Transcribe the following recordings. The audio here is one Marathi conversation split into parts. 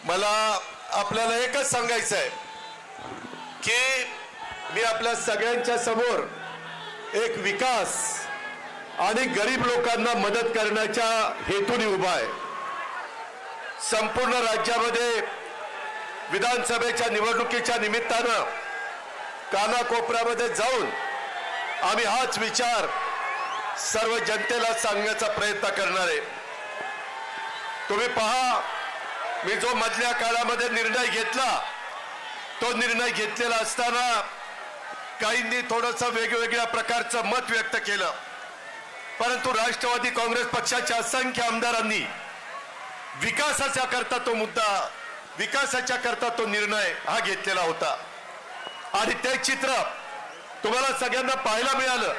मला आपल्याला एकच सांगायचं आहे की मी आपल्या सगळ्यांच्या समोर एक विकास आणि गरीब लोकांना मदत करण्याच्या हेतूने उभा आहे। संपूर्ण राज्यामध्ये विधानसभेच्या निवडणुकीच्या निमित्तानं कानाकोपऱ्यामध्ये जाऊन आम्ही हाच विचार सर्व जनतेला सांगण्याचा प्रयत्न करणार आहे। तुम्ही पहा, मी जो मधल्या काळामध्ये निर्णय घेतला तो निर्णय घेतलेला असताना काहींनी थोडंसं वेगवेगळ्या प्रकारचं मत व्यक्त केलं, परंतु राष्ट्रवादी काँग्रेस पक्षाच्या असंख्य आमदारांनी विकासाच्या करता तो मुद्दा, विकासाच्या करता तो निर्णय हा घेतलेला होता। आणि ते चित्र तुम्हाला सगळ्यांना पाहायला मिळालं।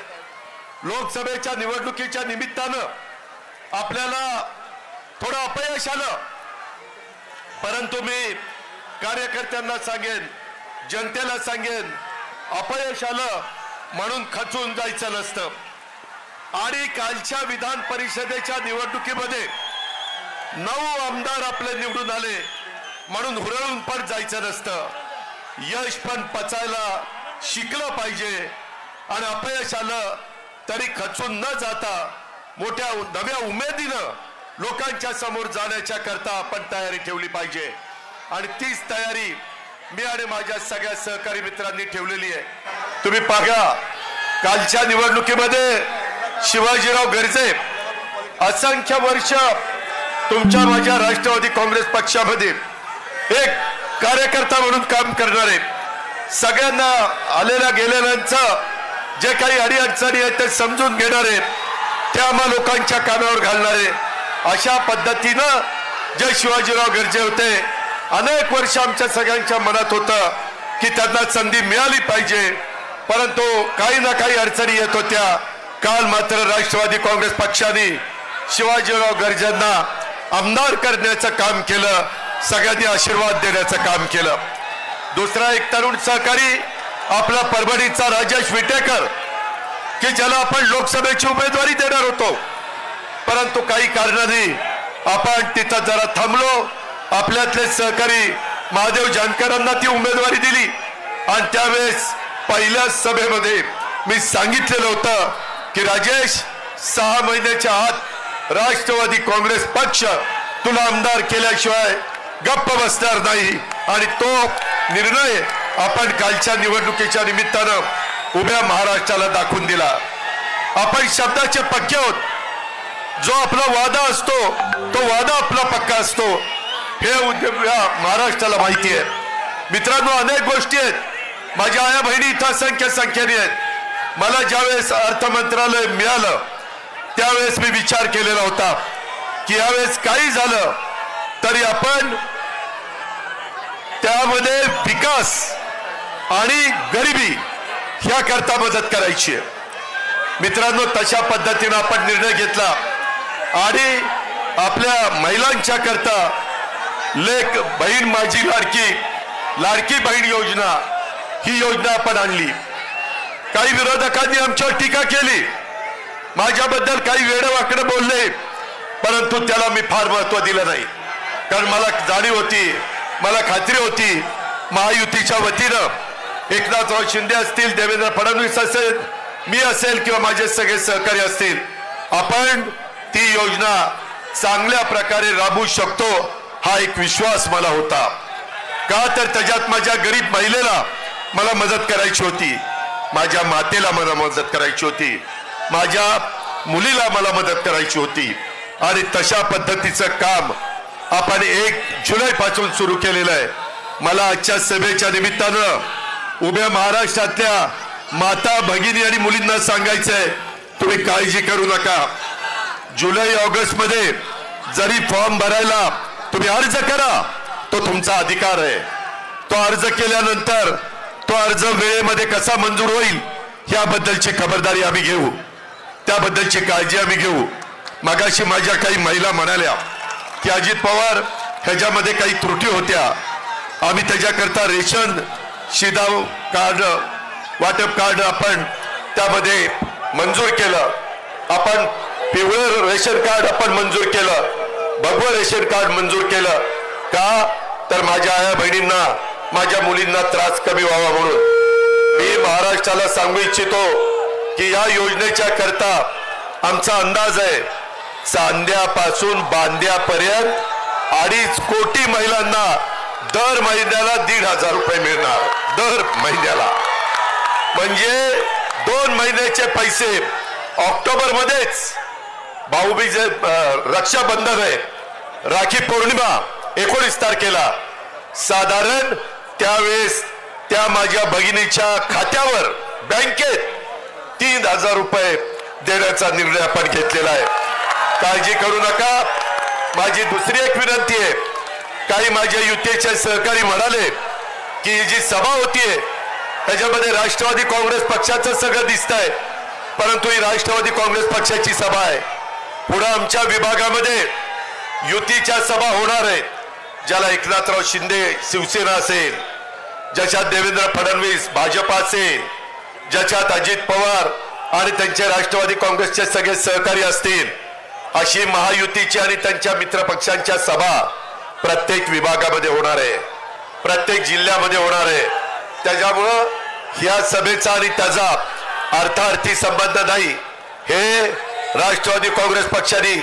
लोकसभेच्या निवडणुकीच्या निमित्तानं आपल्याला थोडं अपयश आलं, परंतु मी कार्यकर्त्यांना सांगेन, जनतेला सांगेन, अपयश आलं म्हणून खचून जायचं नसतं। आणि कालच्या विधान परिषदेच्या निवडणुकीमध्ये 9 आमदार आपले निवडून आले म्हणून हुरळून पण जायचं नसतं। यश पण पचायला शिकलं पाहिजे आणि अपयश आलं तरी खचून न जाता मोठ्या नव्या उमेदीनं लोकांच्या समोर जाण्याच्या करता आपण तयारी ठेवली पाहिजे। आणि तीच तयारी मी आणि माझ्या सगळ्या सहकारी मित्रांनी ठेवलेली आहे। तुम्ही पाहा, कालच्या निवडणुकीमध्ये शिवाजीराव गर्जे असंख्य वर्ष तुमच्या माझ्या राष्ट्रवादी काँग्रेस पक्षामध्ये एक कार्यकर्ता म्हणून काम करणारे, सगळ्यांना आलेल्या गेलेल्यांचं जे काही अडीअडचणी आहेत ते समजून घेणारे, ते आम्हा लोकांच्या कानावर घालणारे, अशा पद्धतीनं जे शिवाजीराव गर्जे होते, अनेक वर्ष आमच्या सगळ्यांच्या मनात होतं की त्यांना संधी मिळाली पाहिजे, परंतु काही ना काही अडचणी येत होत्या। काल मात्र राष्ट्रवादी काँग्रेस पक्षाने शिवाजीराव गर्जेंना आमदार करण्याचं काम केलं, सगळ्यांनी आशीर्वाद देण्याचं काम केलं। दुसरा एक तरुण सहकारी आपला परभणीचा राजेश विटेकर, की ज्याला आपण लोकसभेची उमेदवारी देणार होतो, परंतु काही कारणाने आपण तिथं जरा थांबलो। आपल्यातले सहकारी महादेव जानकरांना ती उमेदवारी दिली आणि त्यावेळेस पहिल्या सभेमध्ये मी सांगितलेलं होतं की राजेश, 6 महिन्याच्या आत राष्ट्रवादी काँग्रेस पक्ष तुला आमदार केल्याशिवाय गप्प बसणार नाही। आणि तो निर्णय आपण कालच्या निवडणुकीच्या निमित्तानं उभ्या महाराष्ट्राला दाखवून दिला। आपण शब्दाचे पक्के आहोत। जो आपला वादा असतो तो वादा आपला पक्का असतो, हे महाराष्ट्राला माहिती आहे। मित्रांनो, अनेक गोष्टी आहेत। माझ्या आया बहिणी इथं असंख्य संख्येने आहेत। मला ज्यावेळेस अर्थ मंत्रालय मिळालं त्यावेळेस मी विचार केलेला होता की यावेळेस काही झालं तरी आपण त्यामध्ये विकास आणि गरिबी ह्या करता मदत करायची आहे। मित्रांनो, तशा पद्धतीने आपण निर्णय घेतला आणि आपल्या महिलांच्या करता लेक बहीण माझी लाडकी बहीण योजना ही योजना आपण आणली। काही विरोधकांनी आमच्यावर टीका केली, माझ्याबद्दल काही वेडवाकडं बोलले, परंतु त्याला मी फार महत्त्व दिलं नाही, कारण मला जाणीव होती, मला खात्री होती, महायुतीच्या वतीनं एकनाथराव शिंदे असतील, देवेंद्र फडणवीस असेल, मी असेल किंवा माझे सगळे सहकारी असतील, आपण ती योजना चांगल्या प्रकारे राबवू शकतो हा एक विश्वास मला होता। का तर त्याच्यात माझ्या गरीब महिलेला मला मदत करायची होती, माझ्या मातेला मला मदत करायची होती, माझ्या मुलीला मला मदत करायची होती। आणि तशा पद्धतीचं काम आपण 1 जुलैपासून सुरू केलेलं आहे। मला आजच्या सभेच्या निमित्तानं उभ्या महाराष्ट्रातल्या माता भगिनी आणि मुलींना सांगायचंय, तुम्ही काळजी करू नका। जुलै ऑगस्ट मध्ये जरी फॉर्म भरायला तुम्ही अर्ज करा, तो तुमचा अधिकार आहे। तो अर्ज केल्यानंतर तो अर्ज वेळेमध्ये कसा मंजूर होईल याबद्दलची खबरदारी आम्ही घेऊ, त्याबद्दलची काळजी आम्ही घेऊ। मगाशी माझ्या काही महिला म्हणाल्या की अजित पवार, ह्याच्यामध्ये काही त्रुटी होत्या, आम्ही त्याच्याकरता रेशन शिधाव कार्ड, वाटप कार्ड आपण त्यामध्ये मंजूर केलं, आपण पिवळं रेशन कार्ड आपण मंजूर केलं, भगवं रेशन कार्ड मंजूर केलं। का तर माझ्या आया बहिणींना, माझ्या मुलींना त्रास कमी व्हावा म्हणून मी महाराष्ट्राला सांगू इच्छितो की या योजनेच्या करता आमचा अंदाज आहे चांद्यापासून बांद्यापर्यंत 2.5 कोटी महिलांना दर महिन्याला 1,500 रुपये मिळणार. दर महिन्याला म्हणजे 2 महिन्याचे पैसे. ऑक्टोबर मध्येच भाऊबीज, रक्षाबंधन आहे, राखी पौर्णिमा 19 तारखेला, साधारण त्यावेळेस त्या माझ्या भगिनीच्या खात्यावर बँकेत 3,000 रुपये देण्याचा निर्णय आपण घेतलेला आहे. काळजी करू नका. माझी दुसरी एक विनंती आहे, काही माझ्या युतीचे सहकारी म्हणाले की ही जी सभा होतीये त्याच्यामध्ये राष्ट्रवादी काँग्रेस पक्षाचं सगळं दिसतंय, परंतु ही राष्ट्रवादी काँग्रेस पक्षाची सभा आहे. पुढे आमच्या विभागामध्ये युतीच्या सभा होणार आहेत, ज्याला एकनाथराव शिंदे शिवसेना असेल, ज्याच्यात देवेंद्र फडणवीस भाजपा असेल, ज्याच्यात अजित पवार आणि त्यांचे राष्ट्रवादी काँग्रेसचे सगळे सहकारी असतील, अशी महायुतीची आणि त्यांच्या मित्रपक्षांच्या सभा प्रत्येक विभागामध्ये होणार आहे, प्रत्येक जिल्ह्यामध्ये होणार आहे. त्याच्यामुळं या सभेचा आणि त्याचा अर्थार्थी संबंध नाही. हे राष्ट्रवादी काँग्रेस पक्षाने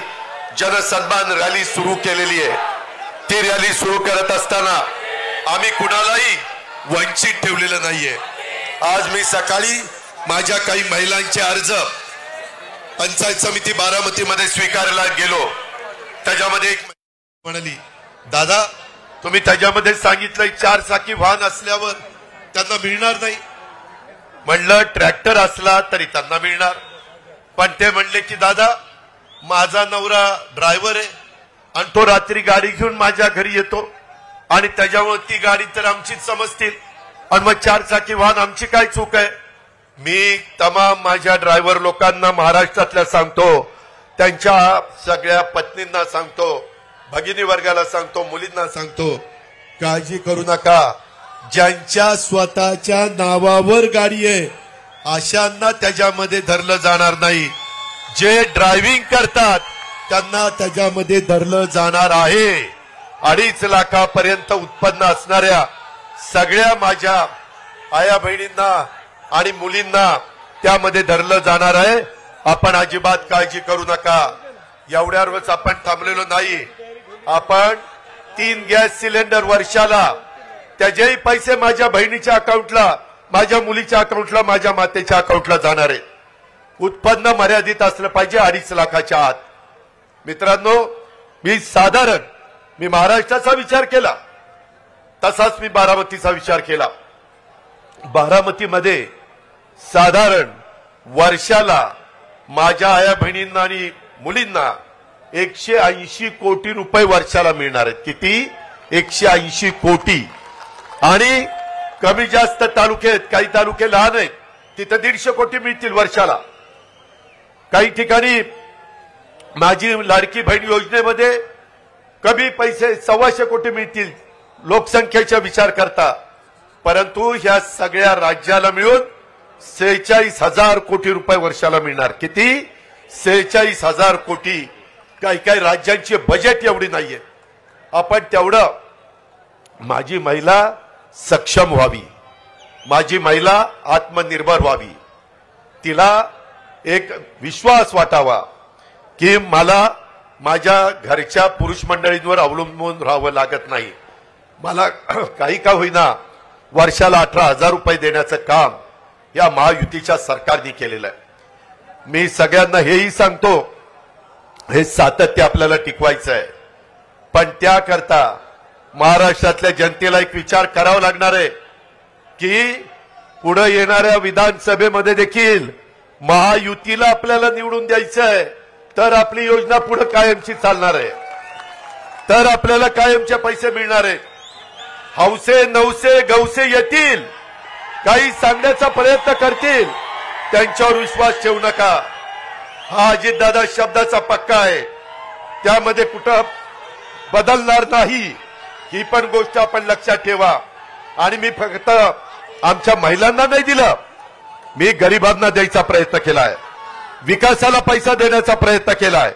जनसन्मान रॅली सुरू केलेली आहे. ती रॅली सुरू करत असताना आम्ही कुणालाही वंचित ठेवलेलं नाहीये. आज मी सकाळी माझ्या काही महिलांचे अर्ज पंचायत समिती बारामतीमध्ये स्वीकारायला गेलो. त्याच्यामध्ये एक म्हणाली, दादा तुम्ही त्याच्यामध्ये सांगितलंय 4 चाकी वाहन असल्यावर त्यांना मिळणार नाही. म्हणलं ट्रॅक्टर असला तरी त्यांना मिळणार. पण ते म्हणले की दादा माझा नवरा ड्रायव्हर आहे आणि तो रात्री गाडी घेऊन माझ्या घरी येतो आणि त्याच्यामुळे ती गाडी तर आमचीच समजतील आणि मग 4 चाकी वाहन आमची काय चूक आहे. मी तमाम माझ्या ड्रायव्हर लोकांना महाराष्ट्रातल्या सांगतो, त्यांच्या सगळ्या पत्नींना सांगतो, भगिनी वर्गाला सांगतो, मुलींना सांगतो, काळजी करू नका. ज्यांच्या स्वतःच्या नावावर गाडी आहे अशांना त्याच्यामध्ये धरलं जाणार नाही. जे ड्रायव्हिंग करतात त्यांना त्याच्यामध्ये धरलं जाणार आहे. 2.5 लाखापर्यंत उत्पन्न असणाऱ्या सगळ्या माझ्या आया बहिणींना आणि मुलींना त्यामध्ये धरलं जाणार आहे. आपण अजिबात काळजी करू नका. एवढ्यावरच आपण थांबलेलो नाही. आपण 3 गॅस सिलेंडर वर्षाला, त्याचेही पैसे माझ्या बहिणीच्या अकाउंटला, माझ्या मुलीच्या अकाउंटला, माझ्या मातेच्या अकाउंटला जाणार आहे. उत्पन्न मर्यादित असलं पाहिजे 2.5 लाखाच्या आत. मित्रांनो, मी महाराष्ट्राचा विचार केला, तसाच मी बारामतीचा विचार केला. बारामतीमध्ये साधारण वर्षाला माझ्या आया बहिणींना आणि मुलींना 180 कोटी रुपये वर्षाला मिळणार आहेत. किती? 180 कोटी. आणि कमी जास्त तालुके आहेत, काही तालुके लहान आहेत, तिथे 150 कोटी मिळतील वर्षाला. काही ठिकाणी माझी लाडकी बहीण योजनेमध्ये कमी पैसे 125 कोटी मिळतील लोकसंख्येचा विचार करता. परंतु ह्या सगळ्या राज्याला मिळून 46,000 कोटी रुपये वर्षाला मिळणार. किती? 46,000 कोटी. काही काही राज्यांची बजेट एवढी नाहीये. आपण तेवढं माझी महिला सक्षम व्हावी, माझी महिला आत्मनिर्भर व्हावी, तिला एक विश्वास वाटावा की मला माझ्या घरच्या पुरुष मंडळींवर अवलंबून राहावं लागत नाही. मला काही का होईना वर्षाला 18,000 रुपये देण्याचं काम या महायुतीच्या सरकारने केलेलं आहे. मी सगळ्यांना हेही सांगतो, हे सातत्य आपल्याला टिकवायचं आहे. पण त्याकरता महाराष्ट्रातल्या जनतेला एक विचार करावा लागणार आहे की पुढे येणाऱ्या विधानसभेमध्ये देखील महायुतीला आपल्याला निवडून द्यायचं आहे, तर आपली योजना पुढे कायमची चालणार आहे, तर आपल्याला कायमचे पैसे मिळणार आहेत. हौसे नवसे गवसे येतील, काही सांगण्याचा प्रयत्न करतील, त्यांच्यावर विश्वास ठेवू नका. हा अजितदादा शब्दाचा पक्का आहे, त्यामध्ये कुठं बदलणार नाही. ही पण गोष्ट आपण लक्षात ठेवा. आणि मी फक्त आमच्या महिलांना नाही दिलं, मी गरिबांना द्यायचा प्रयत्न केलाय, विकासाला पैसा देण्याचा प्रयत्न केलाय.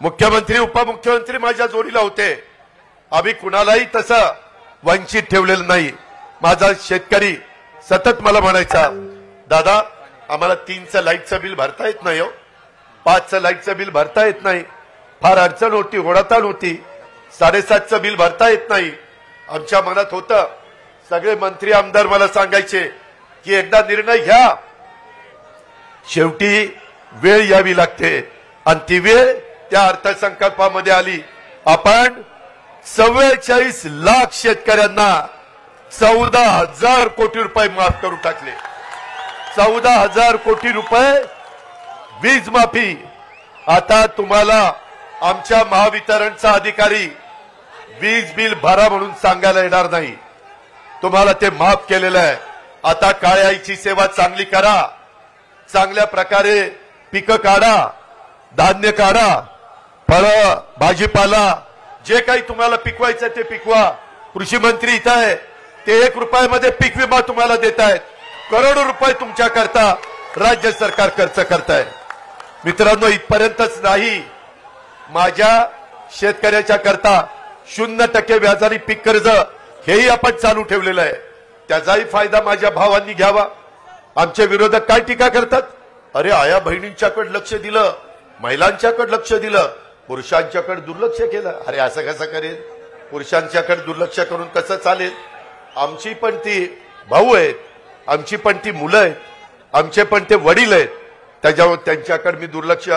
मुख्यमंत्री उपमुख्यमंत्री माझ्या जोडीला होते. आम्ही कुणालाही तसं वंचित ठेवलेलं नाही. माझा शेतकरी सतत मला म्हणायचा, दादा आम्हाला 3चं लाईटचं बिल भरता येत नाही हो, 5चं लाईटचं बिल भरता येत नाही, फार अडचण होती, ओढाताण होती, 7.5चं बिल भरता येत नाही. आमच्या मनात होतं. सगळे मंत्री आमदार मला सांगायचे की एकदा निर्णय घ्या, शेवटी वेळ यावी लागते आणि ती वेळ त्या अर्थसंकल्पामध्ये आली. आपण 44 लाख शेतकऱ्यांना 14,000 कोटी रुपये माफ करून टाकले. 14,000 कोटी रुपये वीज माफी. आता तुम्हाला आमच्या महावितरणचा अधिकारी वीज बिल भरा म्हणून सांगायला येणार नाही. तुम्हाला ते माफ केलेलं आहे. आता काळ्या आईची सेवा चांगली करा, चांगल्या प्रकारे पिकं काढा, धान्य काढा, फळं भाजीपाला जे काही तुम्हाला पिकवायचं ते पिकवा. कृषी मंत्री इथं आहे, ते 1 रुपयामध्ये पीक विमा तुम्हाला देत आहेत. करोडो रुपये तुमच्या करता राज्य सरकार खर्च करताय. मित्रांनो, इथपर्यंतच नाही, माझ्या शेतकऱ्याच्या करता 0% व्याजाने पीक कर्ज हेही आपण चालू ठेवलेलं आहे. त्याचाही फायदा माझ्या भावांनी घ्यावा. आमचे विरोधक काय टीका करतात, अरे आया बहिणींच्याकडे लक्ष दिलं, महिलांच्याकडे लक्ष दिलं, पुरुषांच्याकडे दुर्लक्ष केलं. अरे असं कसं करेल, पुरुषांच्याकडे दुर्लक्ष करून कसं चालेल. आमची पण ती भाऊ आहेत, आमची पण ती मुलं आहेत, आमचे पण ते वडील आहेत, त्याच्यावर त्यांच्याकडे मी दुर्लक्ष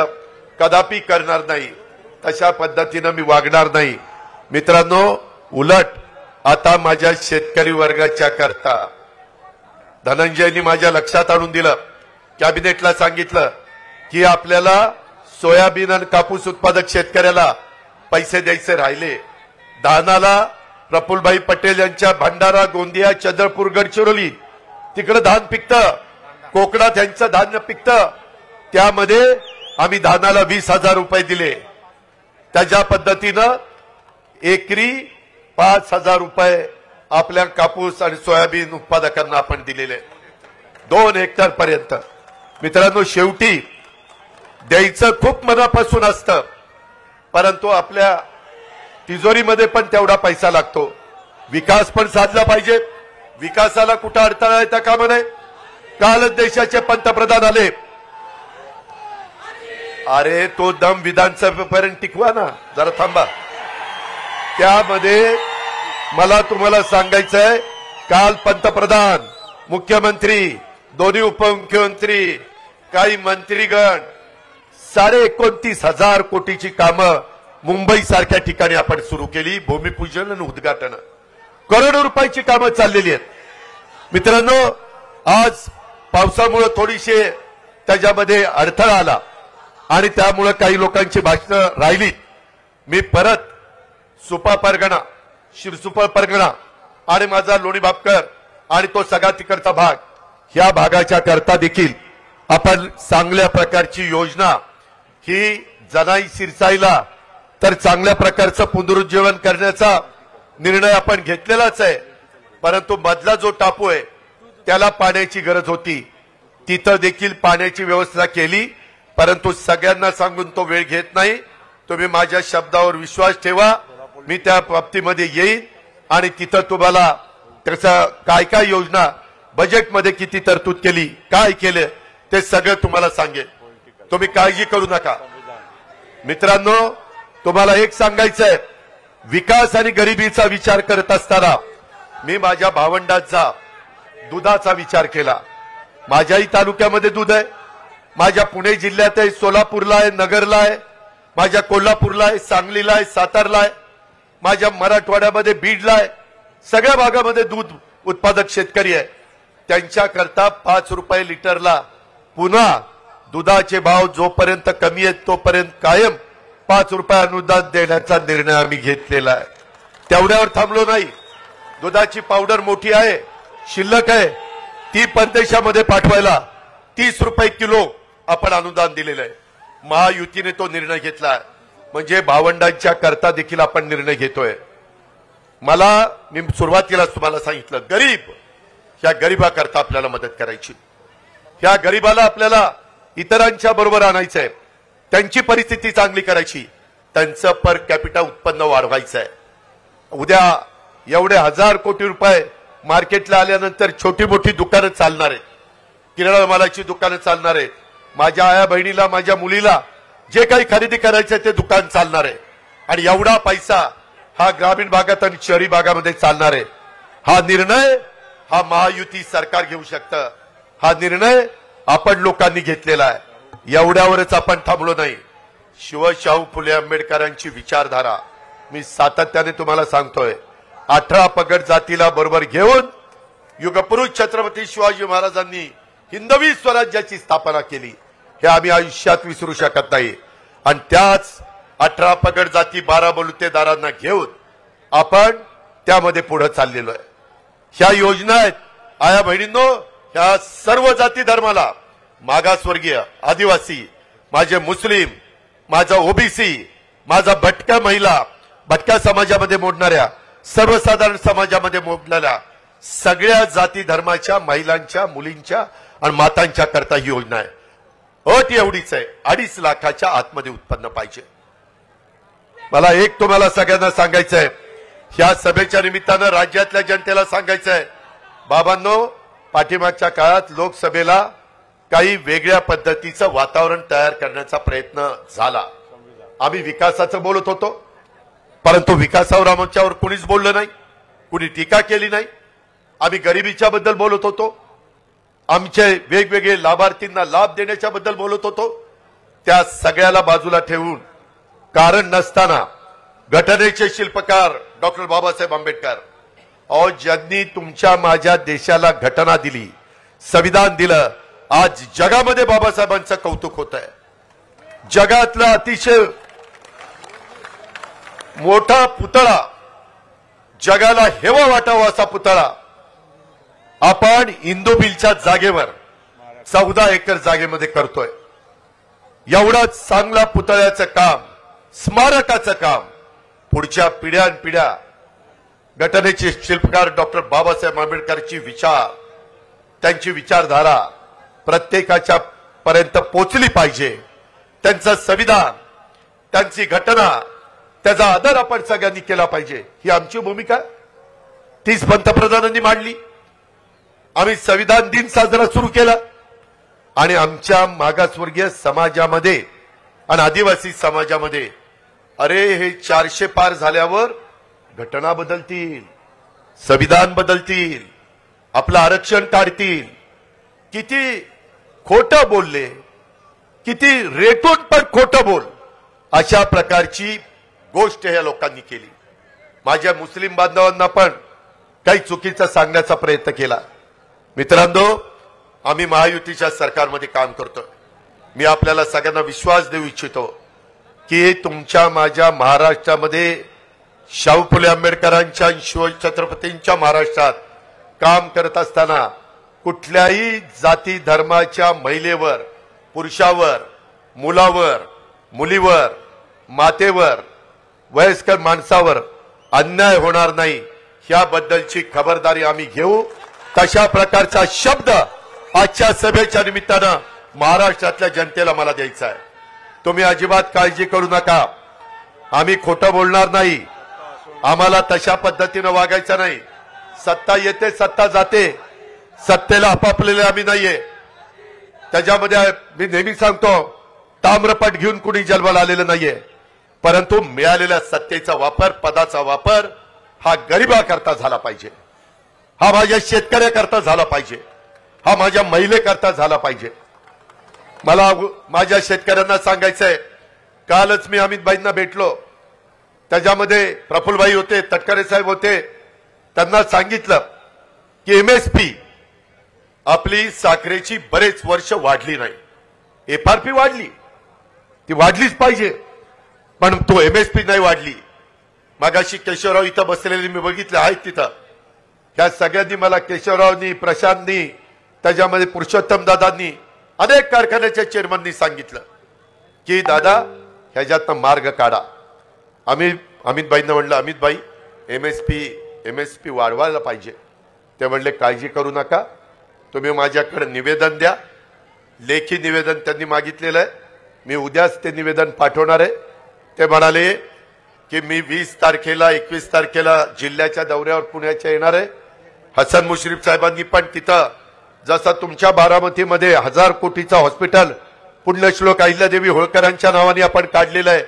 कदापि करणार नाही. तशा पद्धतीनं मी वागणार नाही. मित्रांनो, उलट आता माझ्या शेतकरी वर्गाच्या करता धनंजयनी माझ्या लक्षात आणून दिलं, कॅबिनेटला सांगितलं की आपल्याला सोयाबीन आणि कापूस उत्पादक शेतकऱ्याला पैसे द्यायचे राहिले. धानाला प्रफुल्लभाई पटेल यांच्या भंडारा, गोंदिया, चंद्रपूर, गडचिरोली तिकडे धान पिकतं, कोकणात यांचं धान्य पिकतं, त्यामध्ये आम्ही धानाला 20,000 रुपये दिले. त्याच्या पद्धतीनं एकरी 5,000 रुपये आपल्या कापूस आणि सोयाबीन उत्पादकांना आपण दिलेले 2 हेक्टर पर्यंत. मित्रांनो, शेवटी द्यायचं खूप मनापासून असतं, परंतु आपल्या तिजोरीमध्ये पण तेवढा पैसा लागतो. विकास पण साधला पाहिजे. विकासाला कुठं अडथळा येता कामा नये. कालच देशाचे पंतप्रधान आले. अरे तो दम विधानसभेपर्यंत टिकवा ना, जरा थांबा. त्यामध्ये मला तुम्हाला सांगायचंय, काल पंतप्रधान, मुख्यमंत्री, दोन्ही उपमुख्यमंत्री, काही मंत्रीगण 29,500 कोटीची कामं मुंबई सारख्या ठिकाणी आपण सुरू केली. भूमिपूजन आणि उद्घाटन, करोडो रुपयाची कामं चाललेली आहेत. मित्रांनो, आज पावसामुळे थोडीशी त्याच्यामध्ये अडथळा आला आणि त्यामुळे काही लोकांची भाषणं राहिली. मी परत सुपा परगणा, शिरसुपा परगणा आणि माझा लोणी भापकर आणि तो सगळा तिकडचा भाग, ह्या भागाच्या करता देखील आपण चांगल्या प्रकारची योजना ही जनाई सिरसाईला तर चांगल्या प्रकारचं पुनरुज्जीवन करण्याचा निर्णय आपण घेतलेलाच आहे. परंतु मधला जो टापू आहे त्याला पाण्याची गरज होती, तिथं देखील पाण्याची व्यवस्था केली. परंतु सगळ्यांना सांगून तो वेळ घेत नाही. तुम्ही माझ्या शब्दावर विश्वास ठेवा, मी त्या बाबतीमध्ये येईन आणि तिथं तुम्हाला त्याचा काय काय योजना, बजेटमध्ये किती तरतूद केली, काय केले ते सगळं तुम्हाला सांगेन. तुम्ही काळजी करू नका. मित्रांनो, तुम्हाला एक सांगायचंय, विकास आणि गरिबीचा विचार करत असताना मी माझ्या भावंडांचा दुधाचा विचार केला. माझ्याही तालुक्यामध्ये दूध आहे, माझ्या पुणे जिल्ह्यात आहे, सोलापूरला आहे, नगरला आहे, माझ्या कोल्हापूरला आहे, सांगलीला आहे, सातारला आहे, माझ्या मराठवाड्यामध्ये बीडला आहे. सगळ्या भागामध्ये दूध उत्पादक शेतकरी आहे. त्यांच्याकरता 5 रुपये लिटरला पुन्हा दुधाचे भाव जोपर्यंत कमी आहेत तोपर्यंत कायम 5 रुपये अनुदान देण्याचा निर्णय आम्ही घेतलेला आहे. तेवढ्यावर थांबलो नाही. दुधाची पावडर मोठी आहे, शिल्लक आहे, ती परदेशामध्ये पाठवायला 30 रुपये किलो आपण अनुदान दिलेलं आहे. महायुतीने तो निर्णय घेतला, म्हणजे भावंडांच्या करता देखील आपण निर्णय घेतोय. मी सुरुवातीला तुम्हाला सांगितलं, गरीब, ह्या गरीबाकरता आपल्याला मदत करायची. ह्या गरीबाला आपल्याला इतरांच्या बरोबर आणायचंय, त्यांची परिस्थिती चांगली करायची, त्यांचं पर कॅपिटा उत्पन्न वाढवायचं आहे. उद्या एवढे 1000 कोटी रुपये मार्केटला आल्यानंतर छोटी मोठी दुकानं चालणार आहेत, किराणा मालाची दुकानं चालणार आहेत, माझ्या आया बहिणीला माझ्या मुलीला जे काही खरेदी करायचं ते दुकान चालणार आहे आणि एवढा पैसा हा ग्रामीण भागात आणि शहरी भागामध्ये चालणार आहे। हा निर्णय हा महायुती सरकार घेऊ शकतं, हा निर्णय आपण लोकांनी घेतलेला आहे। एवढ्यावरच आपण थांबलो नाही। शाहू फुले आंबेडकरांची विचारधारा मी सातत्याने तुम्हाला सांगतोय, 18 पगड जातीला बरोबर घेऊन युगपुरुष छत्रपती शिवाजी महाराजांनी हिंदवी स्वराज्याची स्थापना केली, हे आम्ही आयुष्यात विसरू शकत नाही। आणि त्याच 18 पगड जाती 12 बलुतेदारांना घेऊन आपण त्यामध्ये पुढे चाललेलो आहे। ह्या योजना आहेत आया बहिणींनो, ह्या सर्व जाती धर्माला, मागासवर्गीय, आदिवासी, माझे मुस्लिम, माझा ओबीसी, माझा भटक्या महिला, भटक्या समाजामध्ये मोडणाऱ्या, सर्वसाधारण समाजामध्ये मोडलेल्या सगळ्या जाती धर्माच्या महिलांच्या, मुलींच्या आणि मातांच्या करता ही योजना आहे। अट एवढीच आहे, 2.5 लाखाच्या आतमध्ये उत्पन्न पाहिजे। मला एक तुम्हाला सगळ्यांना सांगायचं आहे, ह्या सभेच्या निमित्तानं राज्यातल्या जनतेला सांगायचं आहे, बाबांनो, पाठीमागच्या काळात लोकसभेला काही वेगळ्या पद्धतीचं वातावरण तयार करण्याचा प्रयत्न झाला। आम्ही विकासाचं बोलत होतो, परंतु विकासावर आमच्यावर कुणीच बोललं नाही, कुणी टीका केली नाही। आम्ही गरिबीच्या बद्दल बोलत होतो, आमचे वेगवेगळे लाभार्थींना लाभ देण्याच्या बद्दल बोलत होतो। त्या सगळ्याला बाजूला ठेवून कारण नसताना घटनेचे शिल्पकार डॉक्टर बाबासाहेब आंबेडकर और ज्यांनी तुमच्या माझ्या देशाला घटना दिली, संविधान दिलं, आज जगामध्ये बाबासाहेबांचं कौतुक होत आहे। जगातला अतिशय मोठा पुतळा, जगाला हेवा वाटावा असा पुतळा आपण इंदुबिलच्या जागेवर 14 एकर जागेमध्ये करतोय। एवढाच चांगला पुतळ्याचं काम, स्मारकाचं काम पुढच्या पिढ्यानपिढ्या घटनेचे शिल्पकार डॉक्टर बाबासाहेब आंबेडकरची विचार, त्यांची विचारधारा प्रत्येकाच्या पर्यंत पोहोचली पाहिजे। त्यांचं संविधान, त्यांची घटना, त्याचा आदर आपण सगळ्यांनी केला पाहिजे, ही आमची भूमिका 30 पंतप्रधानांनी मांडली। आम्ही संविधान दिन साजरा सुरू केला आणि आमच्या मागासवर्गीय समाजामध्ये आणि आदिवासी समाजामध्ये अरे हे 400 पार झाल्यावर घटना बदलतील, संविधान बदलतील, आपलं आरक्षण काढतील, किती खोटं बोलले, किती रेटून पण खोटं बोल, अशा प्रकारची गोष्ट या लोकांनी केली। माझ्या मुस्लिम बांधवांना पण काही चुकीचं सांगण्याचा प्रयत्न केला। मित्रांनो, आम्ही महायुतीच्या सरकारमध्ये काम करतोय। मी आपल्याला सगळ्यांना विश्वास देऊ इच्छितो की तुमच्या माझ्या महाराष्ट्रामध्ये शाहू फुले आंबेडकरांच्या शिवछत्रपतींच्या महाराष्ट्रात काम करत असताना कुठल्याही जाती धर्माच्या महिलेवर, पुरुषावर, मुलावर, मुलीवर, मातेवर, वयस्कर माणसावर अन्याय होणार नाही, याबद्दलची खबरदारी आम्ही घेऊ। तशा प्रकारचा शब्द आजच्या सभेच्या निमित्तानं महाराष्ट्रातल्या जनतेला मला द्यायचा आहे। तुम्ही अजिबात काळजी करू नका, आम्ही खोटं बोलणार नाही, आम्हाला तशा पद्धतीनं वागायचं नाही। सत्ता येते, सत्ता जाते, सत्तेला आपापलेले आम्ही नाहीये। त्याच्यामध्ये मी नेहमी सांगतो, ताम्रपट घेऊन कुणी जन्माला आलेलं नाहीये, परंतु मिळालेल्या सत्तेचा वापर, पदाचा वापर हा गरिबाकरता झाला पाहिजे, हा माझ्या शेतकऱ्याकरता झाला पाहिजे, हा माझ्या महिलेकरता झाला पाहिजे। मला माझ्या शेतकऱ्यांना सांगायचंय, कालच मी अमितभाईंना भेटलो, त्याच्यामध्ये प्रफुल्लभाई होते, तटकरे साहेब होते, त्यांना सांगितलं की एमएसपी आपली साखरेची बरेच वर्ष वाढली नाही, एफआरपी वाढली, ती वाढलीच पाहिजे, पण तो एमएसपी नाही वाढली। मागाशी केशवराव इथं बसलेले मी बघितले आहेत, तिथं ह्या सगळ्यांनी मला, केशवरावनी, प्रशांतनी, त्याच्यामध्ये पुरुषोत्तम दादांनी, अनेक कारखान्याच्या चेअरमननी सांगितलं की दादा ह्याच्यातनं मार्ग काढा। अमितभाईंना म्हणलं, अमितभाई एमएसपी वाढवायला पाहिजे। ते म्हणले काळजी करू नका, तुम्ही माझ्याकडे निवेदन द्या, लेखी निवेदन त्यांनी मागितलेलं आहे, मी उद्याच ते निवेदन पाठवणार आहे। ते म्हणाले की मी 20 तारखेला 21 तारखेला जिल्ह्याच्या दौऱ्यावर पुण्याच्या येणार आहे. हसन मुश्रीफ साहेबांनी पण तिथं जसं तुमच्या बारामतीमध्ये 1000 कोटीचं हॉस्पिटल पुण्यश्लोक अहिल्यादेवी होळकरांच्या नावाने आपण काढलेलं आहे,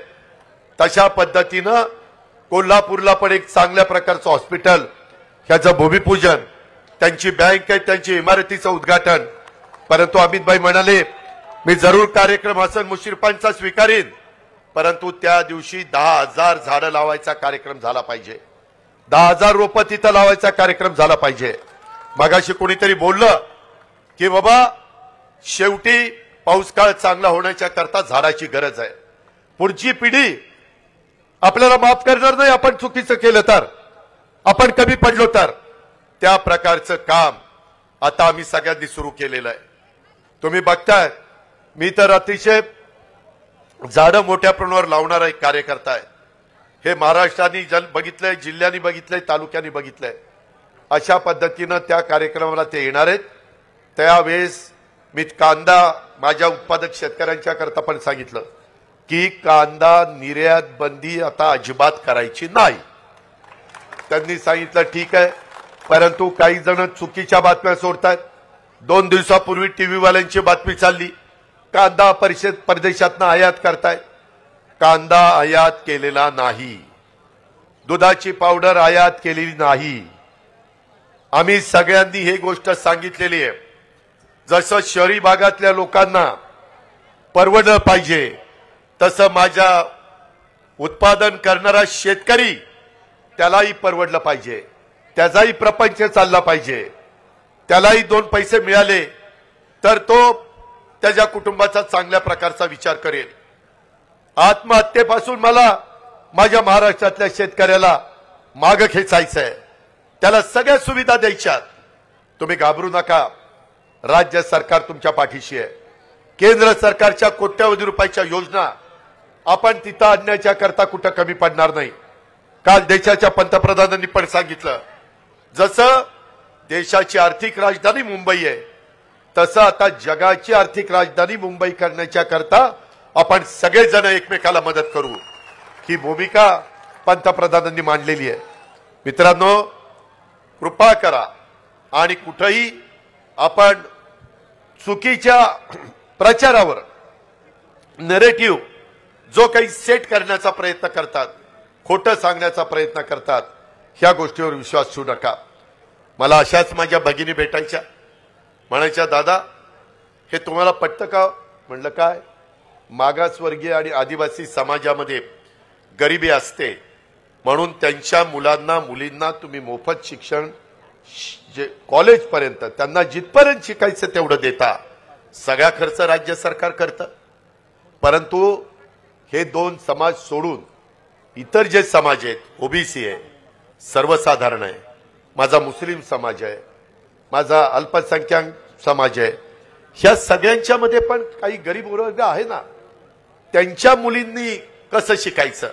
तशा पद्धतीनं कोल्हापूरला पण एक चांगल्या प्रकारचं हॉस्पिटल, ह्याचं भूमिपूजन, त्यांची बँक आहे, त्यांची इमारतीचं उद्घाटन. परंतु अमितभाई म्हणाले मी जरूर कार्यक्रम हसन मुश्रीफांचा स्वीकारीन, परंतु त्या दिवशी 10,000 झाडं लावायचा कार्यक्रम झाला पाहिजे, 10,000 रोपं तिथं लावायचा कार्यक्रम झाला पाहिजे. मगाशी कोणीतरी बोललं की बाबा शेवटी पाऊस काळ चांगला होण्याच्या करता झाडाची गरज आहे. पुढची पिढी आपल्याला माफ करणार नाही आपण चुकीचं केलं तर, आपण कमी पडलो तर. त्या प्रकारचं काम आता आम्ही सगळ्यांनी सुरू केलेलं आहे. तुम्ही बघताय मी तर अतिशय झाडं मोठ्या प्रमाणावर लावणारा एक कार्यकर्ता आहे. हे महाराष्ट्राने बघितलंय, जिल्ह्यांनी बघितलंय, तालुक्यांनी बघितलंय. अशा पद्धतीनं त्या कार्यक्रमाला ते येणार आहेत. त्यावेळेस मी कांदा माझ्या उत्पादक शेतकऱ्यांच्या करता पण सांगितलं की कांदा निर्यात बंदी आता अजिबात करायची नाही. त्यांनी सांगितलं ठीक आहे, परंतु काही जण चुकीच्या बातम्या सोडतात. 2 दिवसापूर्वी टीव्ही वाल्यांची बातमी चालली कांदा परदेशातनं आयात करतायत. कांदा आयात केलेला नाही, दुधाची पावडर आयात केलेली नाही. आम्ही सगळ्यांनी ही गोष्ट सांगितलेली आहे. जसं शहरी भागातल्या लोकांना परवडलं पाहिजे तसं माझ्या उत्पादन करणारा शेतकरी त्यालाही परवडलं पाहिजे, त्याचाही प्रपंच चालला पाहिजे, त्यालाही 2 पैसे मिळाले तर तो त्याच्या कुटुंबाचा चांगल्या प्रकारचा विचार करेल. आत्महत्येपासून मला माझ्या महाराष्ट्रातल्या शेतकऱ्याला मागं खेचायचं आहे, त्याला सगळ्या सुविधा द्यायच्यात. तुम्ही घाबरू नका, राज्य सरकार तुमच्या पाठीशी आहे. केंद्र सरकारच्या कोट्यवधी रुपयाच्या योजना आपण तिथं आणण्याच्या करता कुठं कमी पडणार नाही. काल देशाच्या पंतप्रधानांनी पण सांगितलं जसं देशाची आर्थिक राजधानी मुंबई आहे तसं आता जगाची आर्थिक राजधानी मुंबई करण्याच्या करता आपण सगळेजण एकमेकाला मदत करू, ही भूमिका पंतप्रधानांनी मांडलेली आहे. मित्रांनो, कृपा करा आणि कुठेही आपण चुकीच्या प्रचारावर नरेटिव्ह जो काही सेट करण्याचा प्रयत्न करतात, खोटं सांगण्याचा प्रयत्न करतात, ह्या गोष्टीवर विश्वास ठेवू नका. मला अशाच माझ्या भगिनी भेटायच्या, म्हणायच्या दादा हे तुम्हाला पटतं का? म्हणलं काय, मागासवर्गीय आणि आदिवासी समाजामध्ये गरिबी असते म्हणून त्यांच्या मुलांना मुलींना तुम्ही मोफत शिक्षण जे कॉलेजपर्यंत त्यांना जिथपर्यंत शिकायचं तेवढं देता, सगळा खर्च राज्य सरकार करतं. परंतु हे 2 समाज सोडून इतर जे समाज आहेत, ओबीसी आहे, सर्वसाधारण आहे, माझा मुस्लिम समाज आहे, माझा अल्पसंख्याक समाज आहे, ह्या सगळ्यांच्या मध्ये पण काही गरीब वर्ग आहे ना, त्यांच्या मुलींनी कसं शिकायचं?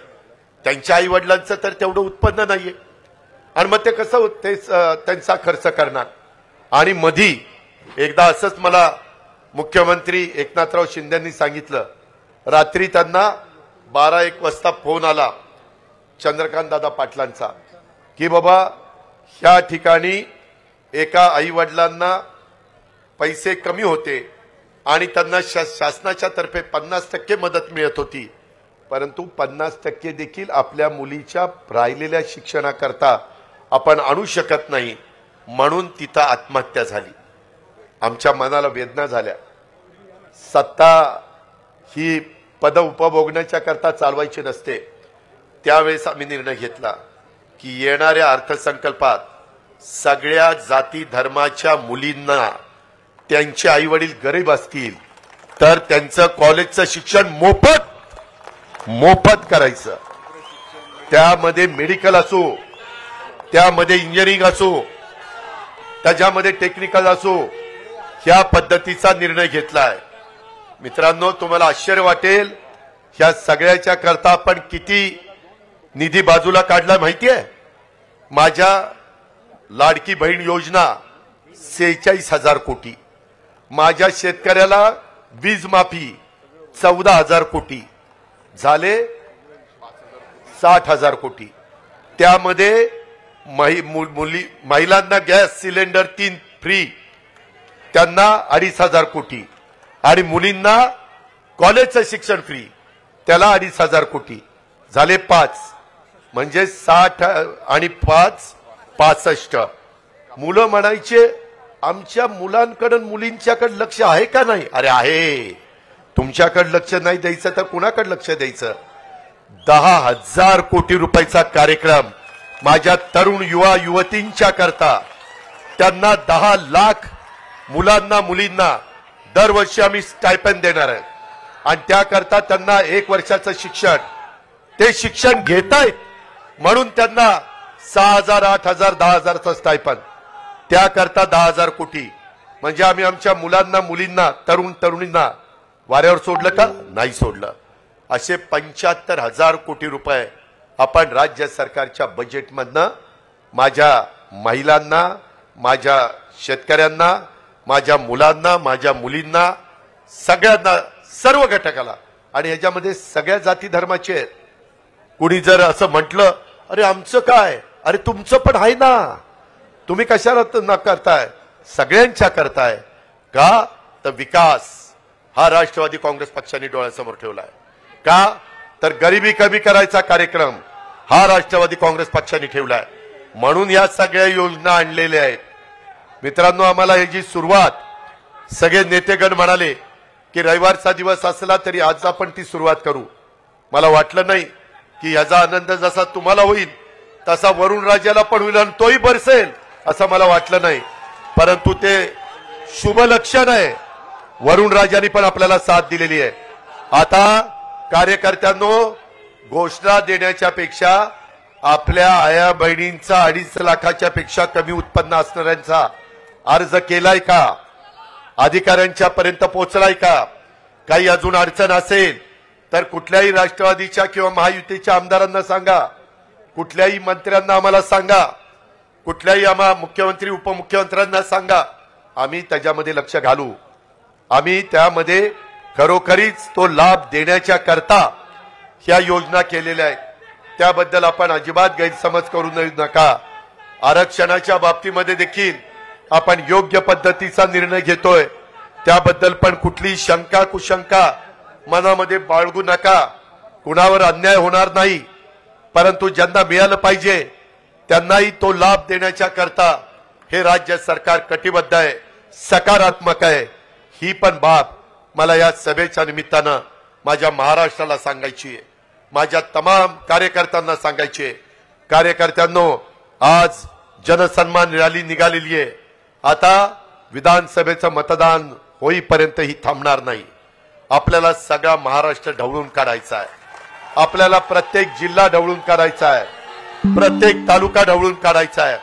त्यांच्या आई वडिलांचं तर तेवढं उत्पन्न नाहीये आणि मग ते कसं त्यांचा खर्च करणार? आणि मधी एकदा असंच मला मुख्यमंत्री एकनाथराव शिंदेंनी सांगितलं, रात्री त्यांना 12-1 वाजता फोन आला चंद्रकांत दादा पाटलांचा की बाबा ह्या ठिकाणी एका आई वडिलांना पैसे कमी होते आणि त्यांना शासनाच्या तर्फे 50% मदत मिळत होती, परंतु 50% देखील आपल्या मुलीच्या राहिलेल्या शिक्षणाकरता आपण आणू शकत नाही, म्हणून तिथं आत्महत्या झाली. आमच्या मनाला वेदना झाल्या. सत्ता ही पद उपभोगण्याच्या करता चालवायची नसते. त्यावेळेस आम्ही निर्णय घेतला की येणाऱ्या अर्थसंकल्पात सगळ्या जाती धर्माच्या मुलींना त्यांचे आई वडील गरीब असतील तर त्यांचं कॉलेजचं शिक्षण मोफत करायचं. त्यामध्ये मेडिकल असो, त्यामध्ये इंजिनिअरिंग असो, त्याच्यामध्ये टेक्निकल असो, ह्या पद्धतीचा निर्णय घेतलाय. मित्रांनो, तुम्हाला आश्चर्य वाटेल ह्या सगळ्याच्या करता आपण किती निधी बाजूला काढला माहितीये? माझ्या लाडकी बहीण योजना 46,000 कोटी, माझ्या शेतकऱ्याला वीज माफी 14,000 कोटी झाले, 60,000 कोटी. त्यामध्ये महिलांना गॅस सिलेंडर 3 फ्री, त्यांना 2,500 कोटी, आणि मुलींना कॉलेजचं शिक्षण फ्री, त्याला 2,500 कोटी. झाले 5, म्हणजे 60 आणि 5 65. मुलं म्हणायचे आमच्या मुलांकडे मुलींच्याकडे लक्ष आहे का नाही? अरे आहे. तुमच्याकडे लक्ष नाही द्यायचं तर कुणाकडे लक्ष द्यायचं? 10,000 कोटी रुपयाचा कार्यक्रम माझ्या तरुण युवा युवतींच्या करता, त्यांना 10 लाख मुलांना मुलींना दरवर्षी आम्ही स्टायपेंड देणार आहे. आणि त्याकरता त्यांना 1 वर्षाचं शिक्षण, ते शिक्षण घेतायत म्हणून त्यांना 6,000, 8,000, 10,000चं स्टायपेंड. त्याकरता 10,000 कोटी. म्हणजे आम्ही आमच्या मुलांना मुलींना तरुण तरुणींना वाऱ्यावर सोडलं का? नाही सोडलं. असे 75,000 कोटी रुपये आपण राज्य सरकारच्या बजेटमधनं माझ्या महिलांना, माझ्या शेतकऱ्यांना, माझ्या मुलांना, माझ्या मुलींना, सगळ्यांना, सर्व घटकाला, आणि ह्याच्यामध्ये सगळ्या जाती धर्माचे आहेत. कुणी जर असं म्हटलं अरे आमचं काय, अरे तुमचं पण आहे ना, तुम्ही कशाला न करताय? सगळ्यांच्या करताय का? तर विकास हा राष्ट्रवादी काँग्रेस पक्षाने डोळ्यासमोर ठेवलाय. का? तर गरिबी कमी करायचा कार्यक्रम हा राष्ट्रवादी काँग्रेस पक्षाने ठेवलाय. म्हणून या सगळ्या योजना आणलेल्या आहेत. मित्रांनो, आम्हाला ह्याची सुरुवात सगळे नेतेगण म्हणाले की रविवारचा दिवस असला तरी आज आपण ती सुरुवात करू. मला वाटलं नाही की याचा आनंद जसा तुम्हाला होईल तसा वरुण राजाला पण होईल आणि तोही बरसेल असं मला वाटलं नाही. परंतु ते शुभ लक्षण आहे. वरुण राजांनी पण आपल्याला साथ दिलेली आहे. आता कार्यकर्त्यांनो, घोषणा देण्याच्या पेक्षा आपल्या आया बहिणींचा 2.5 लाखाच्या पेक्षा कमी उत्पन्न असणाऱ्यांचा अर्ज केलाय का? अधिकाऱ्यांच्या पर्यंत पोहोचलाय का? काही अजून अडचण असेल तर कुठल्याही राष्ट्रवादीच्या किंवा महायुतीच्या आमदारांना सांगा, कुठल्याही मंत्र्यांना आम्हाला सांगा, कुठल्याही आम्हा मुख्यमंत्री उपमुख्यमंत्र्यांना सांगा. आम्ही त्याच्यामध्ये लक्ष घालू. आम्ही त्यामध्ये खरोखरीच तो लाभ देण्याच्या करता ह्या योजना केलेल्या आहेत. त्याबद्दल आपण अजिबात गैरसमज करू नका. आरक्षणाच्या बाबतीमध्ये देखील आपण योग्य पद्धतीचा निर्णय घेतोय. त्याबद्दल पण कुठली शंका कुशंका मनामध्ये बाळगू नका. कुणावर अन्याय होणार नाही, परंतु ज्यांना मिळालं पाहिजे त्यांनाही तो लाभ देण्याच्या करता हे राज्य सरकार कटिबद्ध आहे, सकारात्मक आहे. ही पण बाब मला या सभेच्या निमित्तानं माझ्या महाराष्ट्राला सांगायची आहे, माझ्या तमाम कार्यकर्त्यांना सांगायची आहे. कार्यकर्त्यांनो, आज जनसन्मान रॅली निघालेली आहे. आता विधानसभेचं मतदान होईपर्यंत ही थांबणार नाही. आपल्याला सगळा महाराष्ट्र ढवळून काढायचा आहे. आपल्याला प्रत्येक जिल्हा ढवळून काढायचा आहे, प्रत्येक तालुका ढवळून काढायचा आहे.